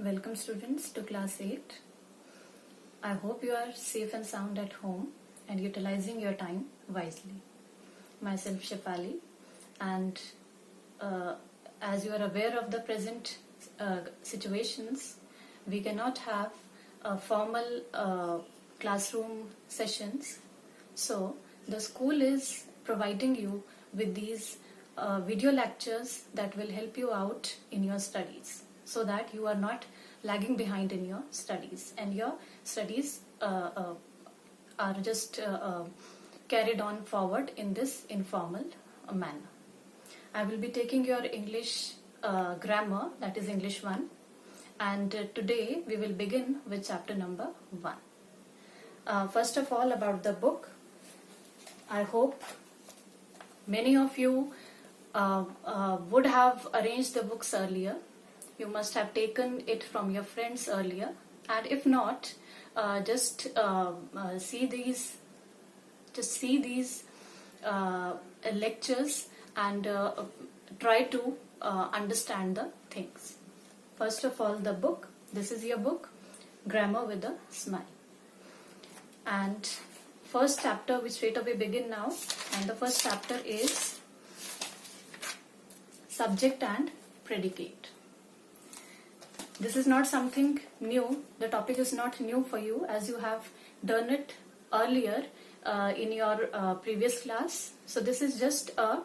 Welcome students to class 8. I hope you are safe and sound at home and utilizing your time wisely. Myself Shefali, and as you are aware of the present situations, we cannot have formal classroom sessions. So the school is providing you with these video lectures that will help you out in your studies, so that you are not lagging behind in your studies and your studies are just carried on forward in this informal manner. I will be taking your English grammar, that is English 1, and today we will begin with chapter number 1. First of all, about the book, I hope many of you would have arranged the books earlier. You must have taken it from your friends earlier, and if not, just see these lectures and try to understand the things. First of all, the book. This is your book, Grammar with a Smile. And first chapter, we straight away begin now. And the first chapter is Subject and Predicate. This is not something new. The topic is not new for you, as you have done it earlier in your previous class. So this is just a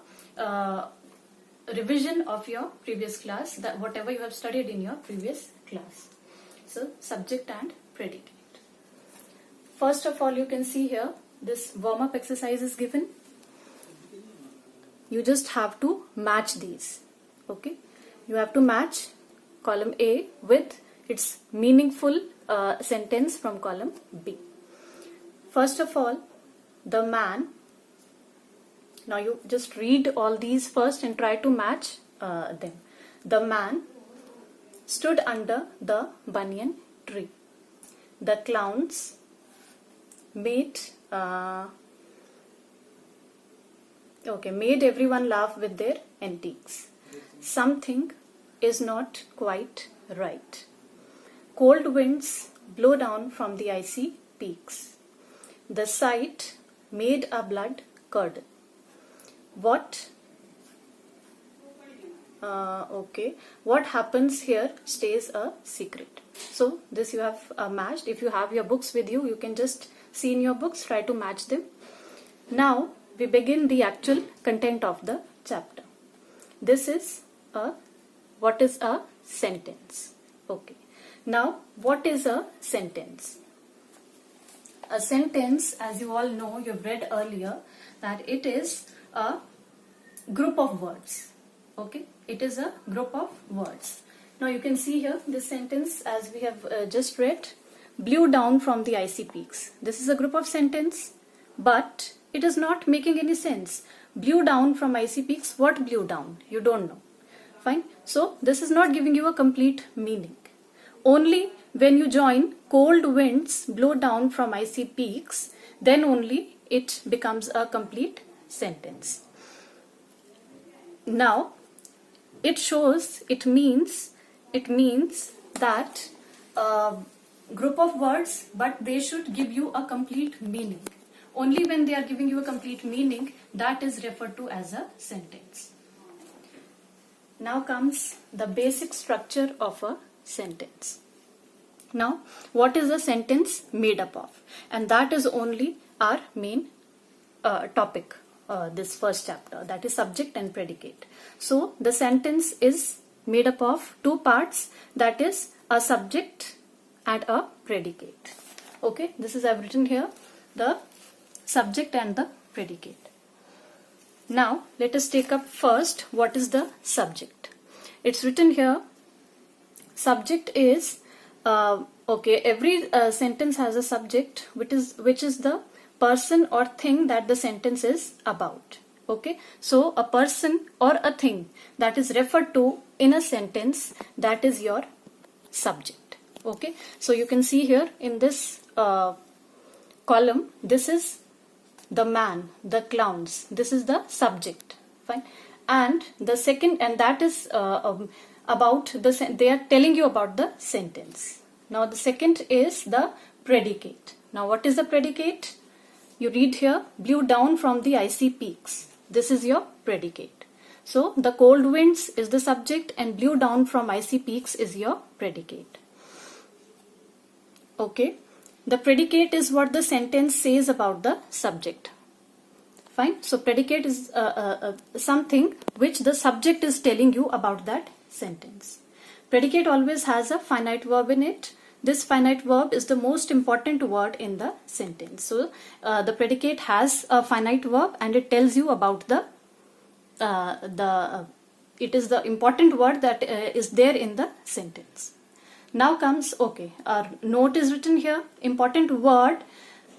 revision of your previous class, that whatever you have studied in your previous class. So subject and predicate. First of all, you can see here this warm-up exercise is given. You just have to match these. Okay, you have to match column A with its meaningful sentence from column B. First of all, the man. Now you just read all these first and try to match them. The man stood under the banyan tree. The clowns made everyone laugh with their antics. Something is not quite right. Cold winds blow down from the icy peaks. The sight made our blood curdle. What happens here stays a secret. So this you have matched. If you have your books with you, you can just see in your books, try to match them. Now we begin the actual content of the chapter. This is what is a sentence? Okay. Now, what is a sentence? A sentence, as you all know, you've read earlier, that it is a group of words. Okay. It is a group of words. Now, you can see here this sentence, as we have just read, blew down from the icy peaks. This is a group of sentence, but it is not making any sense. Blew down from icy peaks. What blew down? You don't know. Fine. So this is not giving you a complete meaning. Only when you join cold winds blow down from icy peaks, then only it becomes a complete sentence. Now it means that group of words, but they should give you a complete meaning. Only when they are giving you a complete meaning, that is referred to as a sentence. Now comes the basic structure of a sentence. Now, what is a sentence made up of? And that is only our main topic, this first chapter, that is subject and predicate. So, the sentence is made up of two parts, that is a subject and a predicate. Okay, this is I've written here, the subject and the predicate. Now, let us take up first what is the subject. It's written here, subject is, every sentence has a subject, which is the person or thing that the sentence is about. Okay, so a person or a thing that is referred to in a sentence, that is your subject. Okay, so you can see here in this column, this is the man, the clowns. This is the subject. Fine. And the second, and that is they are telling you about the sentence. Now the second is the predicate. Now what is the predicate? You read here, blew down from the icy peaks. This is your predicate. So the cold winds is the subject and blew down from icy peaks is your predicate. Okay. The predicate is what the sentence says about the subject. Fine. So predicate is something which the subject is telling you about that sentence. Predicate always has a finite verb in it. This finite verb is the most important word in the sentence. So the predicate has a finite verb and it tells you about it is the important word that is there in the sentence. Now comes, okay, our note is written here. Important word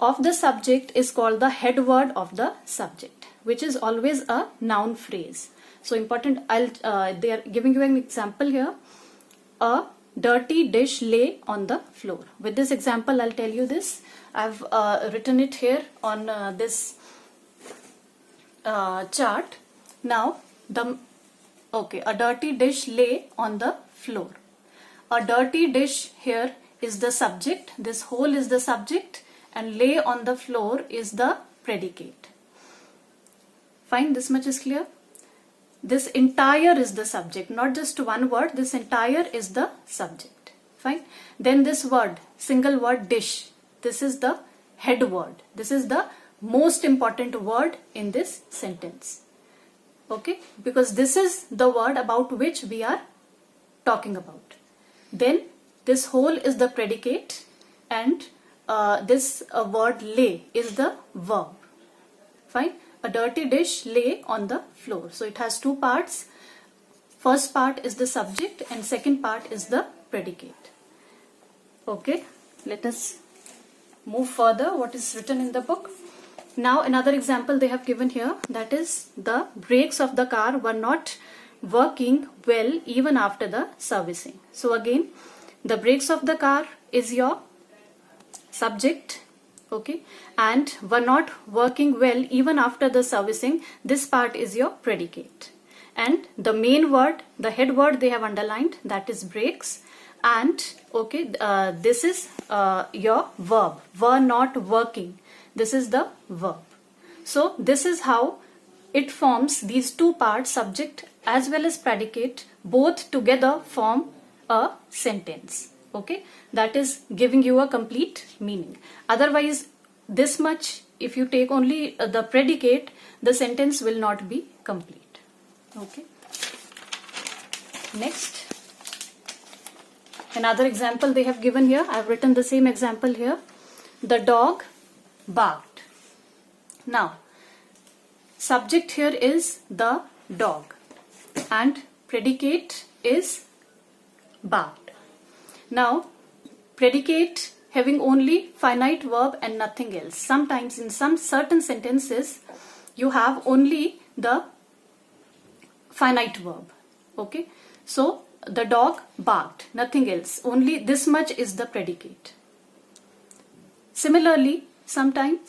of the subject is called the head word of the subject, which is always a noun phrase. So important, they are giving you an example here. A dirty dish lay on the floor. With this example, I'll tell you this. I've written it here on this chart. Now, a dirty dish lay on the floor. A dirty dish here is the subject. This whole is the subject and lay on the floor is the predicate. Fine, this much is clear. This entire is the subject, not just one word. This entire is the subject. Fine. Then this word, single word dish. This is the head word. This is the most important word in this sentence. Okay, because this is the word about which we are talking about. Then this whole is the predicate and this word lay is the verb. Fine. A dirty dish lay on the floor. So it has two parts. First part is the subject and second part is the predicate. Okay. Let us move further. What is written in the book? Now another example they have given here, that is the brakes of the car were not working well even after the servicing. So again, the brakes of the car is your subject, okay, and were not working well even after the servicing. This part is your predicate. And the main word, the head word they have underlined, that is brakes. And okay, this is your verb, were not working. This is the verb. So this is how it forms these two parts, subject as well as predicate, both together form a sentence. Okay, that is giving you a complete meaning. Otherwise, this much, if you take only the predicate, the sentence will not be complete. Okay. Next, another example they have given here. I have written the same example here. The dog barked. Now, subject here is the dog and predicate is barked. Now, predicate having only finite verb and nothing else. Sometimes in some certain sentences, you have only the finite verb. Okay. So, the dog barked, nothing else. Only this much is the predicate. Similarly, sometimes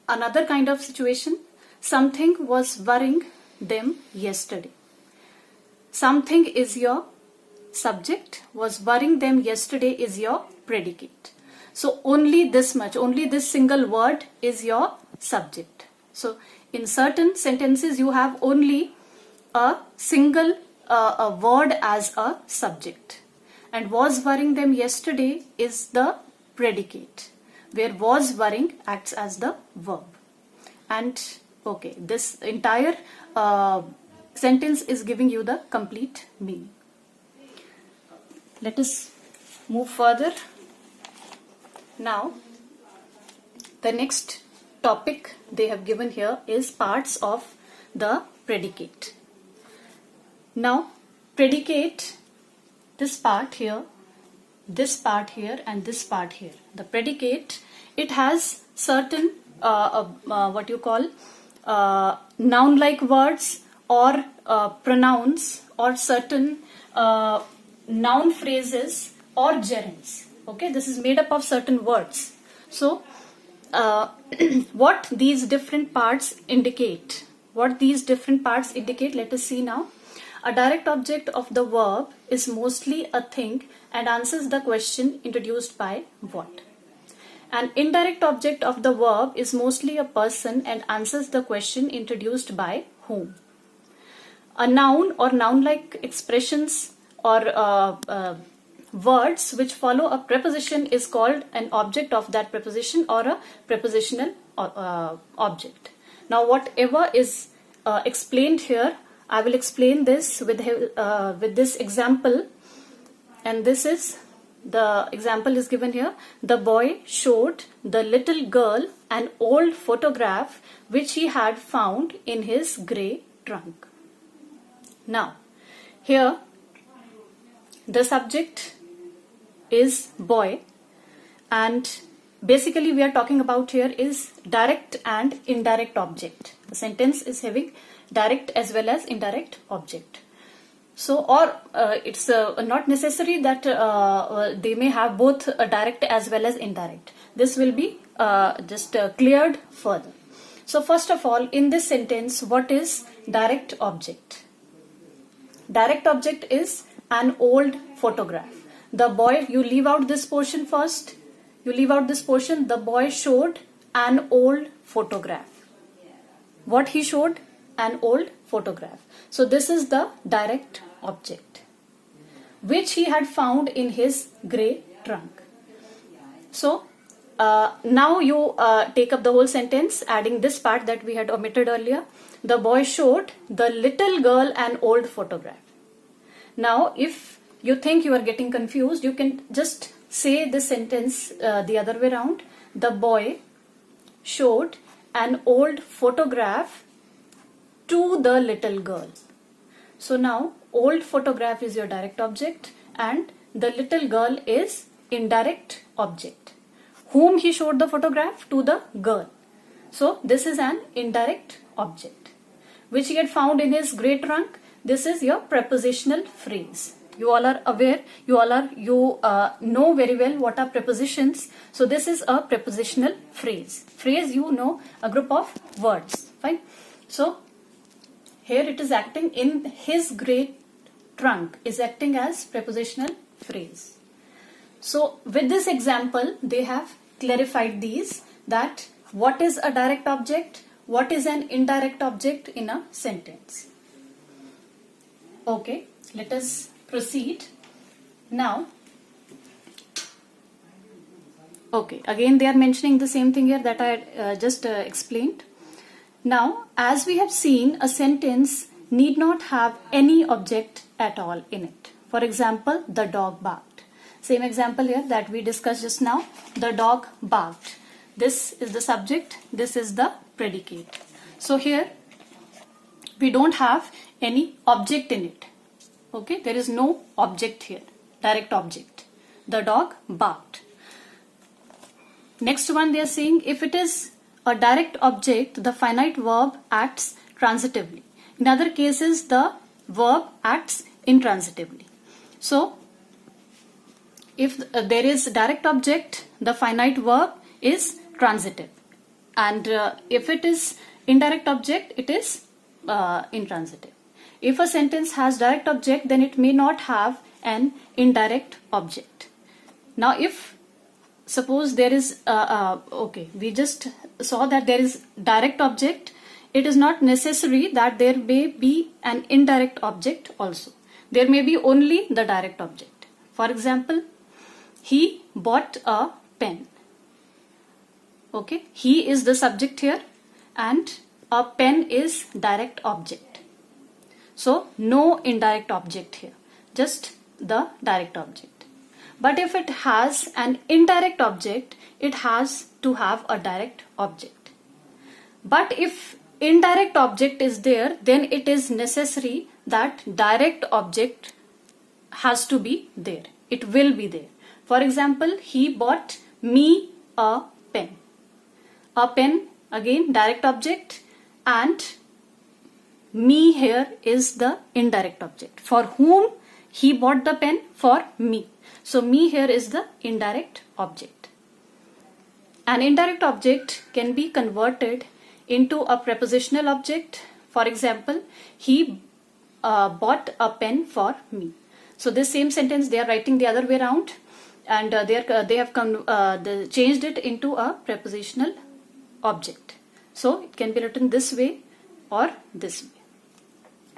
another kind of situation, something was worrying them yesterday. Something is your subject, was worrying them yesterday is your predicate. So only this much, only this single word is your subject. So in certain sentences you have only a single a word as a subject, and was worrying them yesterday is the predicate, where was worrying acts as the verb. And okay, this entire sentence is giving you the complete meaning. Let us move further. Now, the next topic they have given here is parts of the predicate. Now, predicate, this part here, and this part here. The predicate, it has certain what you call noun-like words or pronouns or certain noun phrases or gerunds. Okay, this is made up of certain words. So, what these different parts indicate? Let us see now. A direct object of the verb is mostly a thing and answers the question introduced by what. An indirect object of the verb is mostly a person and answers the question introduced by whom. A noun or noun-like expressions or words which follow a preposition is called an object of that preposition or a prepositional object. Now whatever is explained here, I will explain this with this example, and this is the example is given here. The boy showed the little girl an old photograph which he had found in his grey trunk. Now here the subject is boy, and basically we are talking about here is direct and indirect object. The sentence is having direct as well as indirect object. So, or it's not necessary that they may have both a direct as well as indirect. This will be just cleared further. So first of all, in this sentence, what is direct object? Direct object is an old photograph. The boy, you leave out this portion first. You leave out this portion. The boy showed an old photograph. What he showed? An old photograph. So this is the direct object which he had found in his grey trunk. So now you take up the whole sentence, adding this part that we had omitted earlier. The boy showed the little girl an old photograph. Now if you think you are getting confused, you can just say this sentence the other way around. The boy showed an old photograph to the little girl. So now old photograph is your direct object and the little girl is indirect object. Whom he showed the photograph? To the girl. So this is an indirect object which he had found in his grey trunk. This is your prepositional phrase. You all are aware, you know very well what are prepositions. So this is a prepositional phrase. Phrase, you know, a group of words. Fine. So here it is acting in his grey trunk, is acting as prepositional phrase. So with this example, they have clarified these, that what is a direct object, what is an indirect object in a sentence. Okay, let us proceed. Now, okay, again they are mentioning the same thing here that I just explained. Now, as we have seen, a sentence need not have any object at all in it. For example, the dog barked. Same example here that we discussed just now. The dog barked. This is the subject, this is the predicate. So here we don't have any object in it. Okay, there is no object here, direct object. The dog barked. Next one they are saying, if it is a direct object, the finite verb acts transitively. In other cases, the verb acts intransitively. So, if there is direct object, the finite verb is transitive. And if it is indirect object, it is intransitive. If a sentence has direct object, then it may not have an indirect object. Now, if suppose there is, okay, we just saw that there is direct object, it is not necessary that there may be an indirect object also. There may be only the direct object. For example, he bought a pen. Okay, he is the subject here and a pen is direct object. So no indirect object here, just the direct object. But if it has an indirect object, it has to have a direct object. But if indirect object is there, then it is necessary that direct object has to be there. It will be there. For example, he bought me a pen. A pen, again direct object, and me here is the indirect object. For whom he bought the pen? For me. So me here is the indirect object. An indirect object can be converted into a prepositional object. For example, he bought a pen for me. So this same sentence they are writing the other way around, and they have changed it into a prepositional object. So it can be written this way or this way.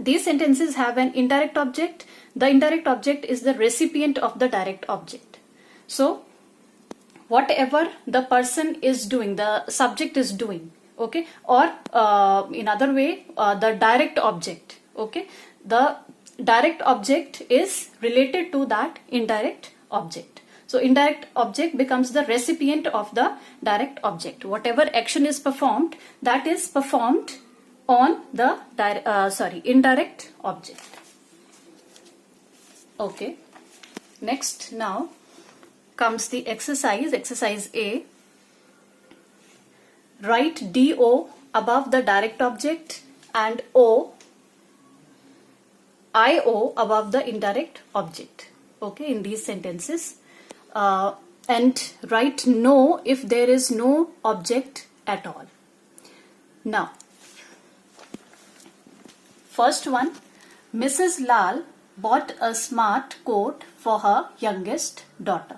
These sentences have an indirect object. The indirect object is the recipient of the direct object. So whatever the person is doing, the subject is doing, okay, or in other way, the direct object, okay, the direct object is related to that indirect object. So indirect object becomes the recipient of the direct object. Whatever action is performed, that is performed on the indirect object. Okay. Next, now comes the exercise. Exercise A. Write DO above the direct object and IO above the indirect object. Okay, in these sentences. And write no if there is no object at all. Now, first one, Mrs. Lal bought a smart coat for her youngest daughter.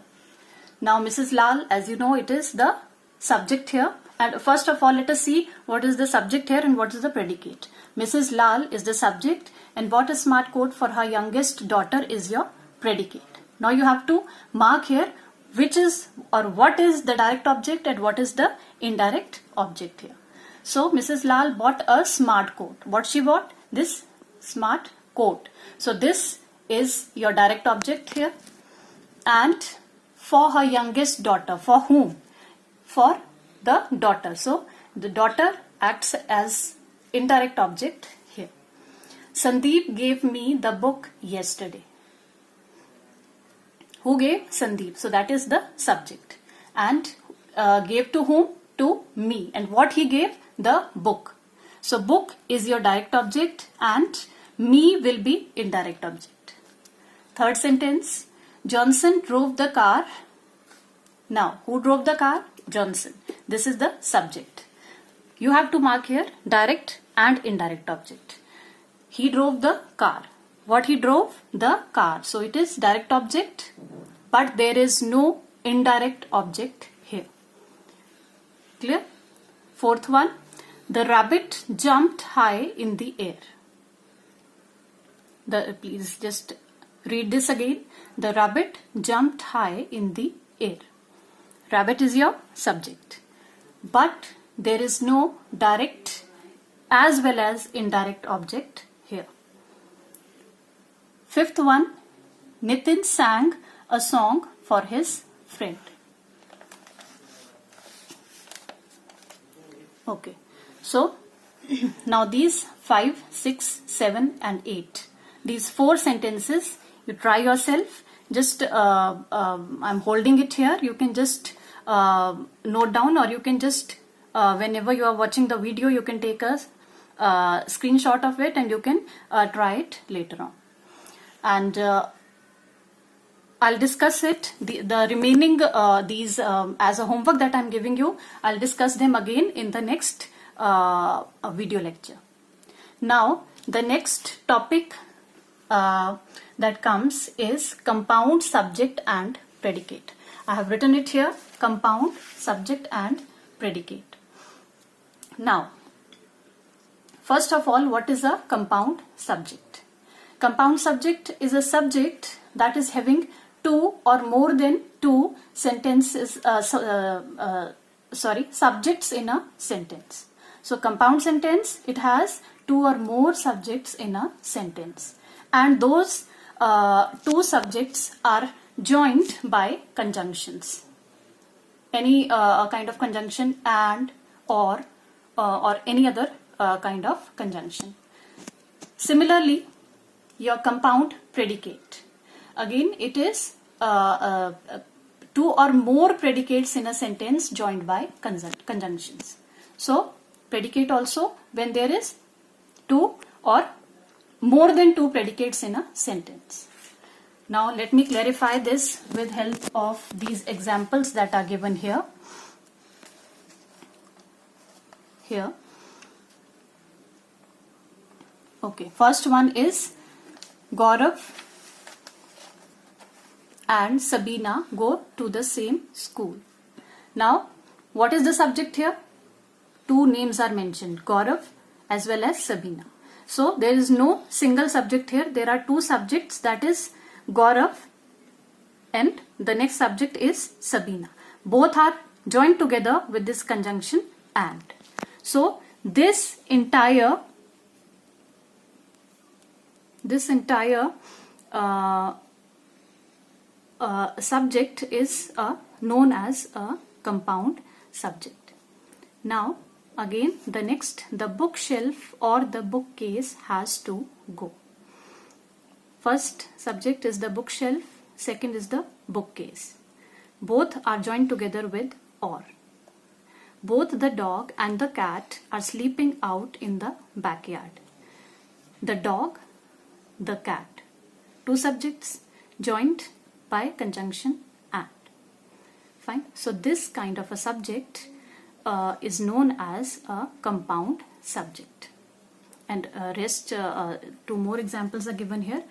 Now, Mrs. Lal, as you know, it is the subject here. And first of all, let us see what is the subject here and what is the predicate. Mrs. Lal is the subject and bought a smart coat for her youngest daughter is your predicate. Now you have to mark here which is or what is the direct object and what is the indirect object here. So Mrs. Lal bought a smart coat. What she bought? This smart coat. So this is your direct object here. And for her youngest daughter. For whom? For the daughter. So the daughter acts as indirect object here. Sandeep gave me the book yesterday. Who gave? Sandeep. So that is the subject. And gave to whom? To me. And what he gave? The book. So book is your direct object and me will be indirect object. Third sentence. Johnson drove the car. Now, who drove the car? Johnson. This is the subject. You have to mark here direct and indirect object. He drove the car. What he drove? The car. So it is direct object, but there is no indirect object here. Clear? Fourth one. The rabbit jumped high in the air. Please just read this again. The rabbit jumped high in the air. Rabbit is your subject, but there is no direct as well as indirect object here. Fifth one, Nitin sang a song for his friend. Okay, so now these 5, 6, 7 and 8, these 4 sentences, you try yourself. Just I'm holding it here. You can just note down, or you can just whenever you are watching the video, you can take a screenshot of it and you can try it later on. And I'll discuss it, the remaining these as a homework that I'm giving you. I'll discuss them again in the next video lecture. Now the next topic that comes is compound subject and predicate. I have written it here, compound subject and predicate. Now, first of all, what is a compound subject? Compound subject is a subject that is having 2 or more than 2 sentences, subjects in a sentence. So compound sentence, it has 2 or more subjects in a sentence. And those 2 subjects are joined by conjunctions. Any kind of conjunction, and, or any other kind of conjunction. Similarly, your compound predicate. Again, it is 2 or more predicates in a sentence joined by conjunctions. So, predicate also when there is 2 or more than 2 predicates in a sentence. Now let me clarify this with help of these examples that are given here. Okay, first one is Gaurav and Sabina go to the same school. Now, what is the subject here? Two names are mentioned, Gaurav as well as Sabina. So, there is no single subject here. There are two subjects, that is Gaurav and the next subject is Sabina. Both are joined together with this conjunction and. So, this entire subject is known as a compound subject. Now, again, the bookshelf or the bookcase has to go. First subject is the bookshelf, second is the bookcase. Both are joined together with or. Both the dog and the cat are sleeping out in the backyard. The dog, the cat. Two subjects joined by conjunction and. Fine. So this kind of a subject is known as a compound subject. And rest two more examples are given here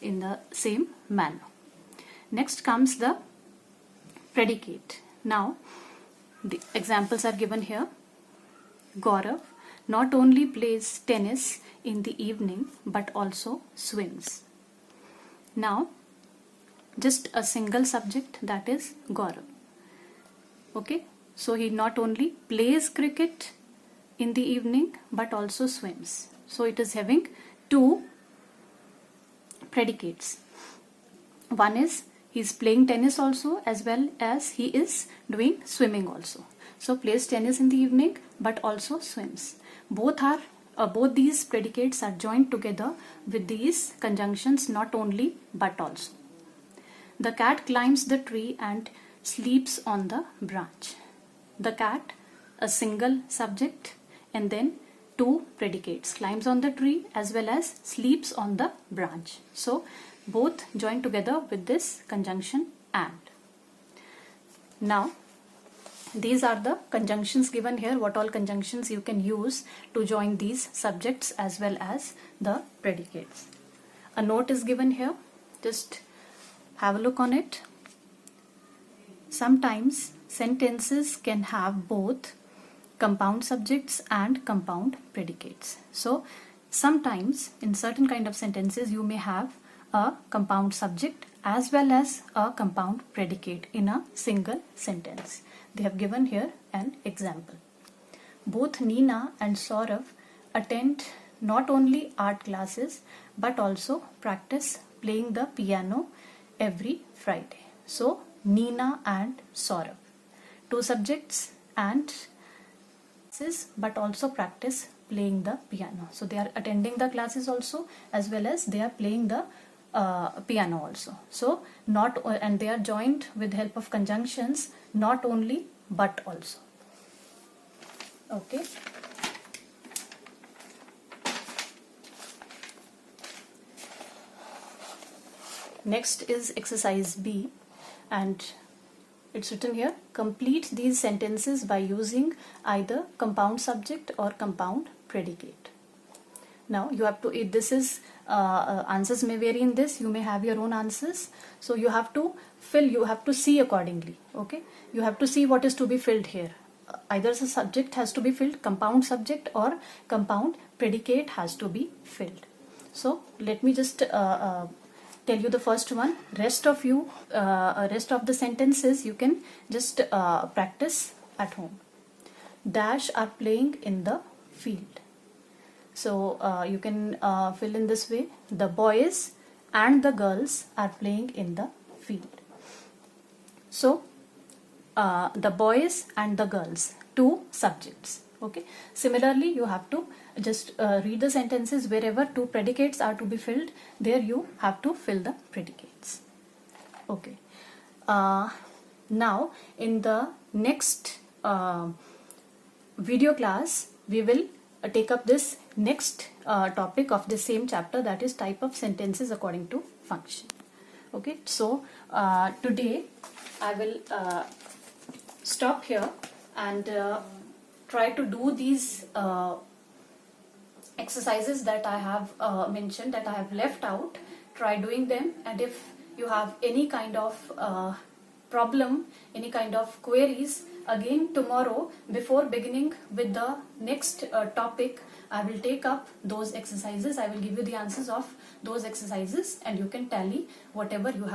in the same manner. Next comes the predicate. Now the examples are given here. Gaurav not only plays tennis in the evening but also swims. Now just a single subject, that is Gaurav. Okay, so he not only plays cricket in the evening but also swims. So it is having two predicates. One is he is playing tennis also as well as he is doing swimming also. So plays tennis in the evening but also swims. Both these predicates are joined together with these conjunctions not only but also. The cat climbs the tree and sleeps on the branch. The cat, a single subject, and then two predicates, climbs on the tree as well as sleeps on the branch. So both join together with this conjunction and. Now these are the conjunctions given here, what all conjunctions you can use to join these subjects as well as the predicates. A note is given here, just have a look on it. Sometimes sentences can have both compound subjects and compound predicates. So sometimes in certain kind of sentences you may have a compound subject as well as a compound predicate in a single sentence. They have given here an example. Both Nina and Saurav attend not only art classes but also practice playing the piano every Friday. So Nina and Saurav, two subjects and but also practice playing the piano. So they are attending the classes also as well as they are playing the piano also. So and they are joined with help of conjunctions not only but also. Okay. Next is exercise B, and it's written here, complete these sentences by using either compound subject or compound predicate. Now you have to, if this is answers may vary in this, you may have your own answers, so you have to fill, you have to see accordingly. Okay, you have to see what is to be filled here. Either the subject has to be filled, compound subject, or compound predicate has to be filled. So let me just tell you the first one. Rest of the sentences you can just practice at home. Dash are playing in the field. So you can fill in this way. The boys and the girls are playing in the field. So the boys and the girls, two subjects. Okay. Similarly, you have to just read the sentences wherever two predicates are to be filled. There you have to fill the predicates. Okay. Now in the next video class, we will take up this next topic of the same chapter, that is type of sentences according to function. Okay. So today I will stop here and try to do these exercises that I have mentioned, that I have left out. Try doing them, and if you have any kind of problem, any kind of queries, again tomorrow before beginning with the next topic, I will take up those exercises. I will give you the answers of those exercises, and you can tally whatever you have